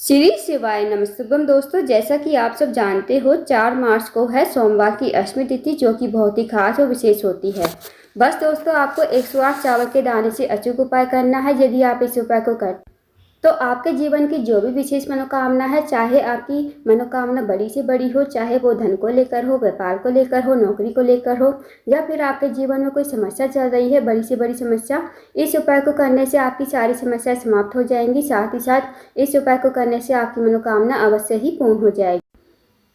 श्री शिवाय नमस्तुभ्यम दोस्तों, जैसा कि आप सब जानते हो 4 मार्च को है सोमवार की अष्टमी तिथि, जो कि बहुत ही खास और विशेष होती है। बस दोस्तों, आपको 108 चावल के दाने से अचूक उपाय करना है। यदि आप इस उपाय को कर तो आपके जीवन की जो भी विशेष मनोकामना है, चाहे आपकी मनोकामना बड़ी से बड़ी हो, चाहे वो धन को लेकर हो, व्यापार को लेकर हो, नौकरी को लेकर हो, या फिर आपके जीवन में कोई समस्या चल रही है, बड़ी से बड़ी समस्या, इस उपाय को करने से आपकी सारी समस्याएं समाप्त हो जाएंगी। साथ ही साथ इस उपाय को करने से आपकी मनोकामना अवश्य ही पूर्ण हो जाएगी।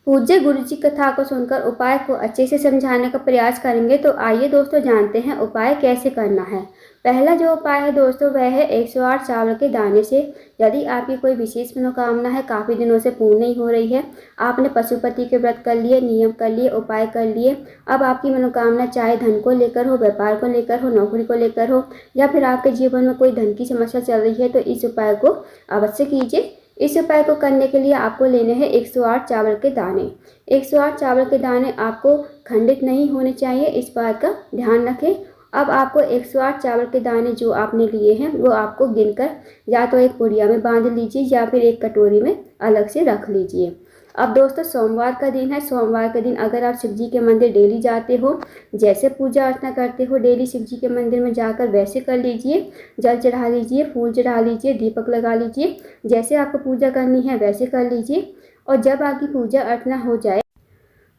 पूज्य गुरु जी कथा को सुनकर उपाय को अच्छे से समझाने का प्रयास करेंगे। तो आइए दोस्तों, जानते हैं उपाय कैसे करना है। पहला जो उपाय है दोस्तों, वह है 108 चावल के दाने से। यदि आपकी कोई विशेष मनोकामना है, काफ़ी दिनों से पूर्ण नहीं हो रही है, आपने पशुपति के व्रत कर लिए, नियम कर लिए, उपाय कर लिए, अब आपकी मनोकामना चाहे धन को लेकर हो, व्यापार को लेकर हो, नौकरी को लेकर हो, या फिर आपके जीवन में कोई धन की समस्या चल रही है, तो इस उपाय को अवश्य कीजिए। इस उपाय को करने के लिए आपको लेने हैं 108 चावल के दाने। 108 चावल के दाने आपको खंडित नहीं होने चाहिए, इस बात का ध्यान रखें। अब आपको 108 चावल के दाने जो आपने लिए हैं, वो आपको गिनकर या तो एक पुड़िया में बांध लीजिए या फिर एक कटोरी में अलग से रख लीजिए। अब दोस्तों, सोमवार का दिन है। सोमवार के दिन अगर आप शिव जी के मंदिर डेली जाते हो, जैसे पूजा अर्चना करते हो डेली शिव जी के मंदिर में जाकर, वैसे कर लीजिए। जल चढ़ा लीजिए, फूल चढ़ा लीजिए, दीपक लगा लीजिए, जैसे आपको पूजा करनी है वैसे कर लीजिए। और जब आपकी पूजा अर्चना हो जाए,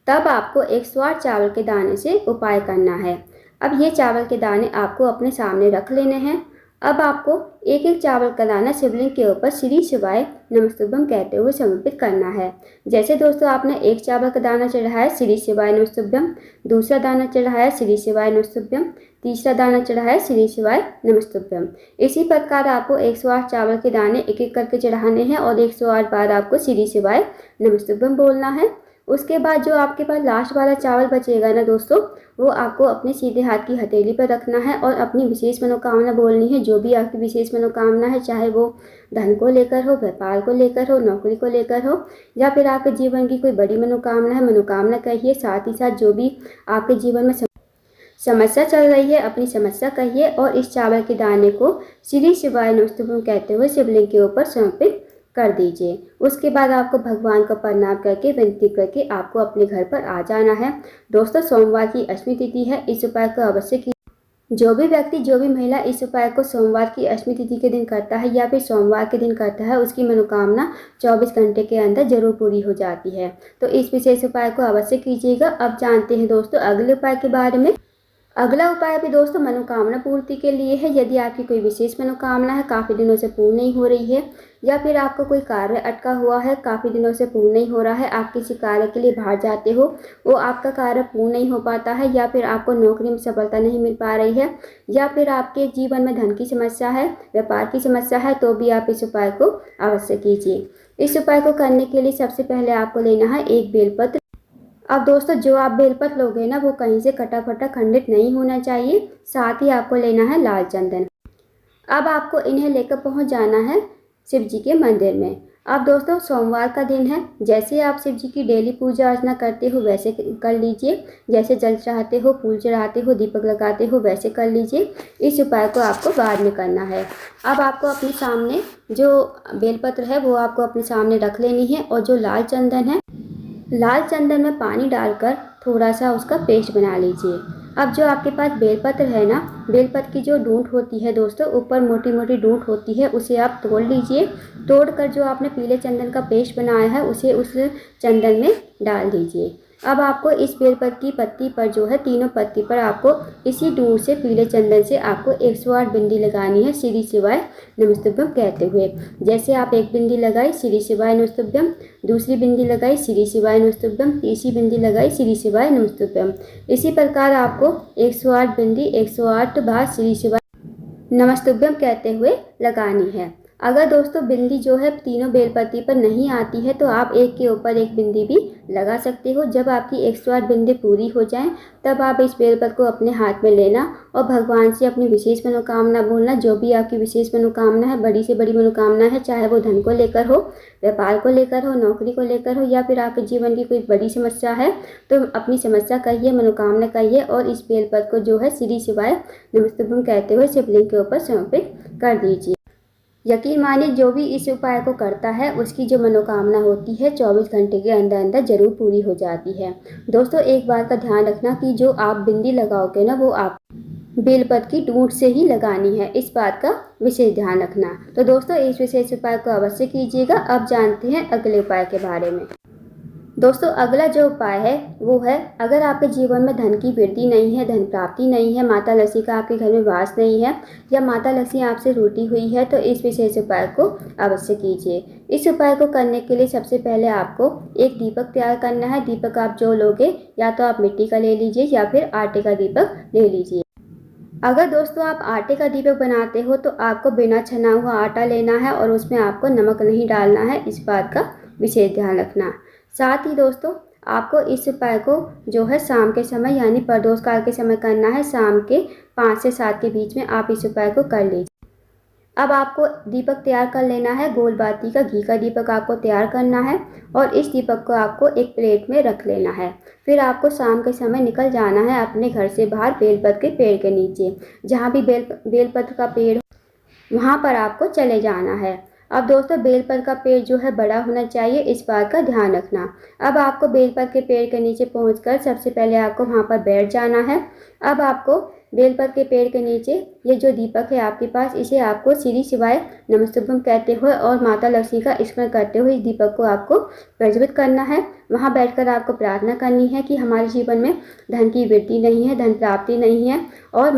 तब आपको 108 चावल के दाने से उपाय करना है। अब ये चावल के दाने आपको अपने सामने रख लेने हैं। अब आपको एक एक चावल का दाना शिवलिंग के ऊपर श्री शिवाय नमस्तुभ्यम कहते हुए समर्पित करना है। जैसे दोस्तों, आपने एक चावल का दाना चढ़ाया श्री शिवाय नमस्तुभ्यम, दूसरा दाना चढ़ाया श्री शिवाय नमस्तुभ्यम, तीसरा दाना चढ़ाया श्री शिवाय नमस्तुभ्यम। इसी प्रकार आपको 108 चावल के दाने एक एक करके चढ़ाने हैं और 108 बार आपको श्री शिवाय नमस्तुभ्यम बोलना है। उसके बाद जो आपके पास लास्ट वाला चावल बचेगा ना दोस्तों, वो आपको अपने सीधे हाथ की हथेली पर रखना है और अपनी विशेष मनोकामना बोलनी है। जो भी आपकी विशेष मनोकामना है, चाहे वो धन को लेकर हो, व्यापार को लेकर हो, नौकरी को लेकर हो, या फिर आपके जीवन की कोई बड़ी मनोकामना है, मनोकामना कहिए। साथ ही साथ जो भी आपके जीवन में समस्या चल रही है, अपनी समस्या कहिए और इस चावल के दाने को श्री शिवाय नमस्तुभ्यम कहते हुए शिवलिंग के ऊपर समर्पित कर दीजिए। उसके बाद आपको भगवान को प्रणाम करके, विनती करके आपको अपने घर पर आ जाना है। दोस्तों, सोमवार की अष्टमी तिथि है, इस उपाय को अवश्य की। जो भी व्यक्ति, जो भी महिला इस उपाय को सोमवार की अष्टमी तिथि के दिन करता है या फिर सोमवार के दिन करता है, उसकी मनोकामना 24 घंटे के अंदर जरूर पूरी हो जाती है। तो इस विशेष उपाय को अवश्य कीजिएगा। अब जानते हैं दोस्तों अगले उपाय के बारे में। अगला उपाय भी दोस्तों मनोकामना पूर्ति के लिए है। यदि आपकी कोई विशेष मनोकामना है, काफ़ी दिनों से पूर्ण नहीं हो रही है, या फिर आपको कोई कार्य अटका हुआ है, काफ़ी दिनों से पूर्ण नहीं हो रहा है, आप किसी कार्य के लिए बाहर जाते हो, वो आपका कार्य पूर्ण नहीं हो पाता है, या फिर आपको नौकरी में सफलता नहीं मिल पा रही है, या फिर आपके जीवन में धन की समस्या है, व्यापार की समस्या है, तो भी आप इस उपाय को अवश्य कीजिए। इस उपाय को करने के लिए सबसे पहले आपको लेना है एक बेलपत्र। अब दोस्तों, जो आप बेलपत्र लोगे ना, वो कहीं से कटा फटा खंडित नहीं होना चाहिए। साथ ही आपको लेना है लाल चंदन। अब आपको इन्हें लेकर पहुंच जाना है शिव जी के मंदिर में। अब दोस्तों, सोमवार का दिन है, जैसे आप शिव जी की डेली पूजा अर्चना करते हो वैसे कर लीजिए। जैसे जल चढ़ाते हो, फूल चढ़ाते हो, दीपक लगाते हो, वैसे कर लीजिए। इस उपाय को आपको बाद में करना है। अब आपको अपने सामने जो बेलपत्र है वो आपको अपने सामने रख लेनी है, और जो लाल चंदन है, लाल चंदन में पानी डालकर थोड़ा सा उसका पेस्ट बना लीजिए। अब जो आपके पास बेलपत्र है ना, बेलपत्र की जो डूंठ होती है दोस्तों, ऊपर मोटी मोटी डूंठ होती है, उसे आप तोड़ लीजिए। तोड़कर जो आपने पीले चंदन का पेस्ट बनाया है, उसे उस चंदन में डाल दीजिए। अब आपको इस बेलपत्र की पत्ती पर जो है, तीनों पत्ती पर आपको इसी डूंठ से, पीले चंदन से आपको 108 बिंदी लगानी है श्री शिवाय नमस्तुभ्यम कहते हुए। जैसे आप एक बिंदी लगाई श्री शिवाय नमस्तुभ्यम, दूसरी बिंदी लगाई श्री शिवाय नमस्तुभ्यम, तीसरी बिंदी लगाई श्री शिवाय नमस्तुभ्यम। इसी प्रकार आपको 108 बिंदी 108 बार श्री शिवाय नमस्तुभ्यम कहते हुए लगानी है। अगर दोस्तों बिंदी जो है तीनों बेलपत्ती पर नहीं आती है, तो आप एक के ऊपर एक बिंदी भी लगा सकते हो। जब आपकी 108 बिंदी पूरी हो जाए, तब आप इस बेलपत्र को अपने हाथ में लेना और भगवान से अपनी विशेष मनोकामना बोलना। जो भी आपकी विशेष मनोकामना है, बड़ी से बड़ी मनोकामना है, चाहे वो धन को लेकर हो, व्यापार को लेकर हो, नौकरी को लेकर हो, या फिर आपके जीवन की कोई बड़ी समस्या है, तो अपनी समस्या कहिए, मनोकामना कहिए, और इस बेलपत्र को जो है श्री शिवाय नमस्तुभ्यम कहते हुए शिवलिंग के ऊपर समर्पित कर दीजिए। यकीन मानिए जो भी इस उपाय को करता है उसकी जो मनोकामना होती है 24 घंटे के अंदर अंदर ज़रूर पूरी हो जाती है। दोस्तों एक बात का ध्यान रखना कि जो आप बिंदी लगाओगे ना वो आप बेलपत्र की डूंट से ही लगानी है, इस बात का विशेष ध्यान रखना। तो दोस्तों इस विशेष उपाय को अवश्य कीजिएगा। अब जानते हैं अगले उपाय के बारे में। दोस्तों अगला जो उपाय है वो है, अगर आपके जीवन में धन की वृद्धि नहीं है, धन प्राप्ति नहीं है, माता लक्ष्मी का आपके घर में वास नहीं है या माता लक्ष्मी आपसे रूठी हुई है, तो इस विशेष उपाय को अवश्य कीजिए। इस उपाय को करने के लिए सबसे पहले आपको एक दीपक तैयार करना है। दीपक आप जो लोगे या तो आप मिट्टी का ले लीजिए या फिर आटे का दीपक ले लीजिए। अगर दोस्तों आप आटे का दीपक बनाते हो तो आपको बिना छना हुआ आटा लेना है और उसमें आपको नमक नहीं डालना है, इस बात का विशेष ध्यान रखना। साथ ही दोस्तों आपको इस उपाय को जो है शाम के समय यानी प्रदोष काल के समय करना है। शाम के 5 से 7 के बीच में आप इस उपाय को कर लीजिए। अब आपको दीपक तैयार कर लेना है। गोल बाती का घी का दीपक आपको तैयार करना है और इस दीपक को आपको एक प्लेट में रख लेना है। फिर आपको शाम के समय निकल जाना है अपने घर से बाहर बेलपत्र के पेड़ के नीचे। जहाँ भी बेलपत्र का पेड़ हो वहाँ पर आपको चले जाना है। अब दोस्तों बेलपत्र का पेड़ जो है बड़ा होना चाहिए, इस बात का ध्यान रखना। अब आपको बेलपत्र के पेड़ के नीचे पहुंचकर सबसे पहले आपको वहाँ पर बैठ जाना है। अब आपको बेलपत्र के पेड़ के नीचे ये जो दीपक है आपके पास, इसे आपको श्री शिवाय नमस्तुभ्यम कहते हुए और माता लक्ष्मी का स्मरण करते हुए इस दीपक को आपको प्रज्वलित करना है। वहाँ बैठकर आपको प्रार्थना करनी है कि हमारे जीवन में धन की वृद्धि नहीं है, धन प्राप्ति नहीं है और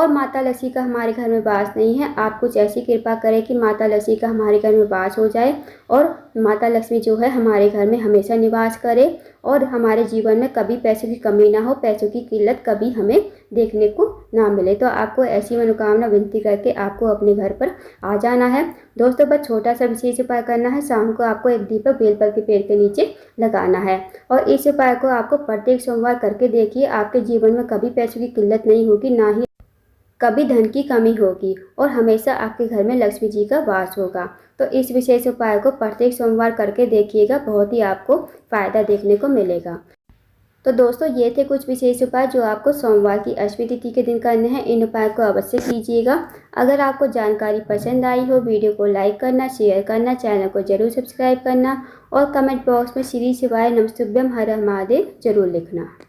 माता लक्ष्मी का हमारे घर में वास नहीं है। आप कुछ ऐसी कृपा करें कि माता लक्ष्मी का हमारे घर में वास हो जाए और माता लक्ष्मी जो है हमारे घर में हमेशा निवास करे और हमारे जीवन में कभी पैसों की कमी ना हो, पैसों की किल्लत कभी हमें देखने को ना मिले। तो आपको ऐसी मनोकामना विनती करके आपको अपने घर पर आ जाना है। दोस्तों बस छोटा सा विशेष उपाय करना है। शाम को आपको एक दीपक बेलपत्र के पेड़ के नीचे लगाना है और इस उपाय को आपको प्रत्येक सोमवार करके देखिए। आपके जीवन में कभी पैसों की किल्लत नहीं होगी, ना ही कभी धन की कमी होगी और हमेशा आपके घर में लक्ष्मी जी का वास होगा। तो इस विशेष उपाय को प्रत्येक सोमवार करके देखिएगा, बहुत ही आपको फ़ायदा देखने को मिलेगा। तो दोस्तों ये थे कुछ विशेष उपाय जो आपको सोमवार की अष्टमी तिथि के दिन करने हैं। इन उपाय को अवश्य कीजिएगा। अगर आपको जानकारी पसंद आई हो, वीडियो को लाइक करना, शेयर करना, चैनल को जरूर सब्सक्राइब करना और कमेंट बॉक्स में श्री शिवाय नमस्तुभ्यम हर हर महादेव जरूर लिखना।